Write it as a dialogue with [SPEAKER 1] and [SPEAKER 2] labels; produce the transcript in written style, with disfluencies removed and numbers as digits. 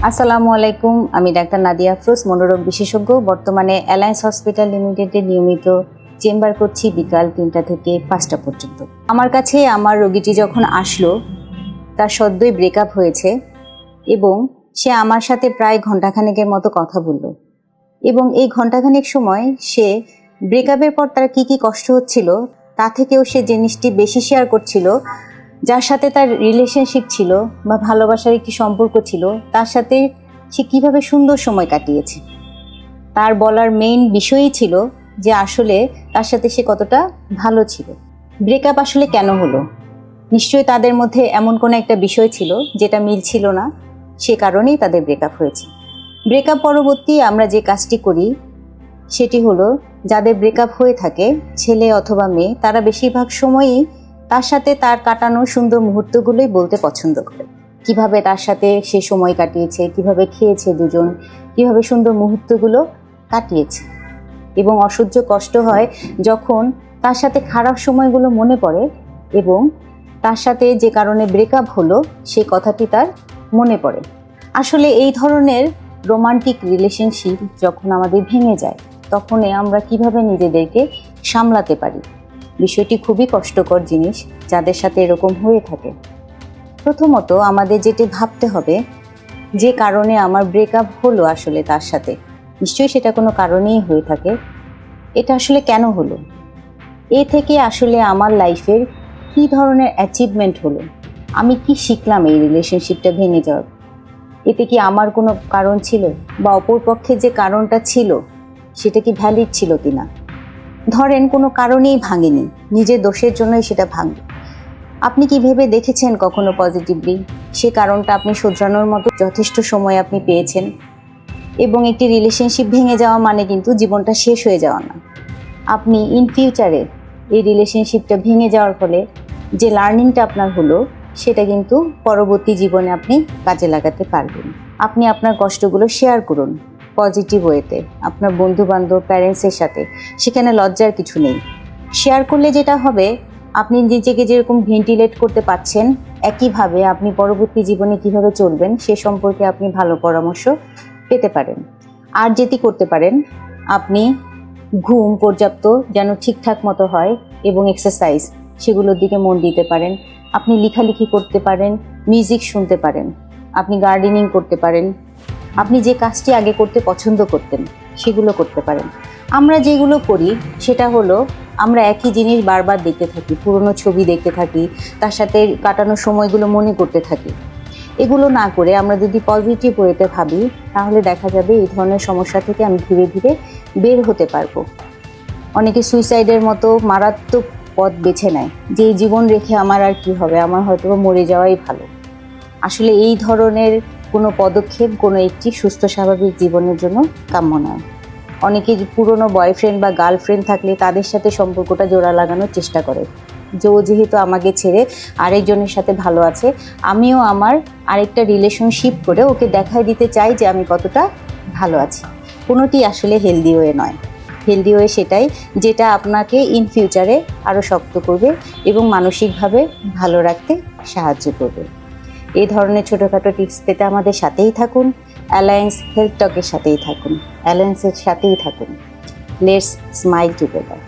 [SPEAKER 1] আসসালামু আলাইকুম, আমি ডাক্তার নাদিয়া আফরোজ, মনোরোগ বিশেষজ্ঞ। বর্তমানে অ্যালায়েন্স হসপিটাল লিমিটেডে নিয়মিত চেম্বার করছি বিকাল ৩টা থেকে ৫টা পর্যন্ত। আমার কাছে আমার রোগীটি যখন আসলো, তার সদ্যই ব্রেকআপ হয়েছে এবং সে আমার সাথে প্রায় ঘণ্টাখানেকের মতো কথা বলল। এবং এই ঘণ্টাখানেক সময় সে ব্রেকআপের পর তার কী কষ্ট হচ্ছিল তা থেকেও সে জিনিসটি বেশি শেয়ার করছিল। যার সাথে তার রিলেশনশিপ ছিল বা ভালোবাসার একটি সম্পর্ক ছিল, তার সাথে সে কীভাবে সুন্দর সময় কাটিয়েছে। তার বলার মেইন বিষয়ই ছিল যে আসলে তার সাথে সে কতটা ভালো ছিল। ব্রেকআপ আসলে কেন হলো? নিশ্চয়ই তাদের মধ্যে এমন কোনো একটা বিষয় ছিল যেটা মিল ছিল না, সে কারণেই তাদের ব্রেকআপ হয়েছে। ব্রেকআপ পরবর্তী আমরা যে কাজটি করি সেটি হলো, যাদের ব্রেকআপ হয়ে থাকে ছেলে অথবা মেয়ে, তারা বেশিরভাগ সময়ই তার সাথে তার কাটানো সুন্দর মুহূর্তগুলোই বলতে পছন্দ করে। কিভাবে তার সাথে সে সময় কাটিয়েছে, কিভাবে খেয়েছে দুজন, কিভাবে সুন্দর মুহূর্তগুলো কাটিয়েছে। এবং অসহ্য কষ্ট হয় যখন তার সাথে খারাপ সময়গুলো মনে পড়ে এবং তার সাথে যে কারণে ব্রেকআপ হলো সেই কথাটি তার মনে পড়ে। আসলে এই ধরনের রোমান্টিক রিলেশনশিপ যখন আমাদের ভেঙে যায়, তখনই আমরা কিভাবে নিজেদেরকে সামলাতে পারি। বিষয়টি খুবই কষ্টকর জিনিস যাদের সাথে এরকম হয়ে থাকে। প্রথমত আমাদের যেটি ভাবতে হবে, যে কারণে আমার ব্রেকআপ হলো আসলে তার সাথে, নিশ্চয়ই সেটা কোনো কারণেই হয়ে থাকে। এটা আসলে কেন হলো? এ থেকে আসলে আমার লাইফের কী ধরনের অ্যাচিভমেন্ট হলো, আমি কি শিখলাম এই রিলেশনশিপটা ভেঙে যাওয়ার? এতে কি আমার কোনো কারণ ছিল, বা অপর পক্ষে যে কারণটা ছিল সেটা কি ভ্যালিড ছিল কিনা? ধরেন কোনো কারণেই ভাঙেনি, নিজের দোষের জন্যই সেটা ভাঙবে। আপনি কি ভেবে দেখেছেন কখনো পজিটিভলি সে কারণটা আপনি শোধরানোর মতো যথেষ্ট সময় আপনি পেয়েছেন? এবং একটি রিলেশনশিপ ভেঙে যাওয়া মানে কিন্তু জীবনটা শেষ হয়ে যাওয়া না। আপনি ইন ফিউচারে এই রিলেশনশিপটা ভেঙে যাওয়ার ফলে যে লার্নিংটা আপনার হলো, সেটা কিন্তু পরবর্তী জীবনে আপনি কাজে লাগাতে পারবেন। আপনি আপনার কষ্টগুলো শেয়ার করুন পজিটিভ ওয়েতে, আপনার বন্ধুবান্ধব, প্যারেন্টসের সাথে। সেখানে লজ্জার কিছু নেই। শেয়ার করলে যেটা হবে, আপনি নিজেকে যেরকম ভেন্টিলেট করতে পারছেন, একইভাবে আপনি পরবর্তী জীবনে কিভাবে চলবেন সে সম্পর্কে আপনি ভালো পরামর্শ পেতে পারেন। আর যেটি করতে পারেন, আপনি ঘুম পর্যাপ্ত যেন ঠিকঠাক মতো হয় এবং এক্সারসাইজ, সেগুলোর দিকে মন দিতে পারেন। আপনি লেখালেখি করতে পারেন, মিউজিক শুনতে পারেন, আপনি গার্ডেনিং করতে পারেন। আপনি যে কাজটি আগে করতে পছন্দ করতেন সেগুলো করতে পারেন। আমরা যেগুলো করি সেটা হলো, আমরা একই জিনিস বারবার দেখতে থাকি, পুরনো ছবি দেখতে থাকি, তার সাথে কাটানো সময়গুলো মনে করতে থাকি। এগুলো না করে আমরা যদি পজিটিভ ওয়েতে ভাবি, তাহলে দেখা যাবে এই ধরনের সমস্যা থেকে আমি ধীরে ধীরে বের হতে পারবো। অনেকে সুইসাইডের মতো মারাত্মক পথ বেছে নেয়, যে এই জীবন রেখে আমার আর কি হবে, আমার হয়তো মরে যাওয়াই ভালো। আসলে এই ধরনের কোনো পদক্ষেপ কোনো একটি সুস্থ স্বাভাবিক জীবনের জন্য কাম্য নয়। অনেকে পুরনো বয়ফ্রেন্ড বা গার্লফ্রেন্ড থাকলে তাদের সাথে সম্পর্কটা জোড়া লাগানোর চেষ্টা করে, যে ও যেহেতু আমাকে ছেড়ে আরেকজনের সাথে ভালো আছে, আমিও আমার আরেকটা রিলেশনশিপ করে ওকে দেখাই দিতে চাই যে আমি কতটা ভালো আছি। কোনোটি আসলে হেলদি ওয়ে নয়। হেলদি ওয়ে সেটাই যেটা আপনাকে ইন ফিউচারে আরও শক্ত করবে এবং মানসিকভাবে ভালো রাখতে সাহায্য করবে। এই ধরনের ছোটোখাটো টিপস পেতে আমাদের সাথেই থাকুন, অ্যালায়েন্স হেলথ টকের সাথেই থাকুন, অ্যালায়েন্সের সাথেই থাকুন। Let's smile together.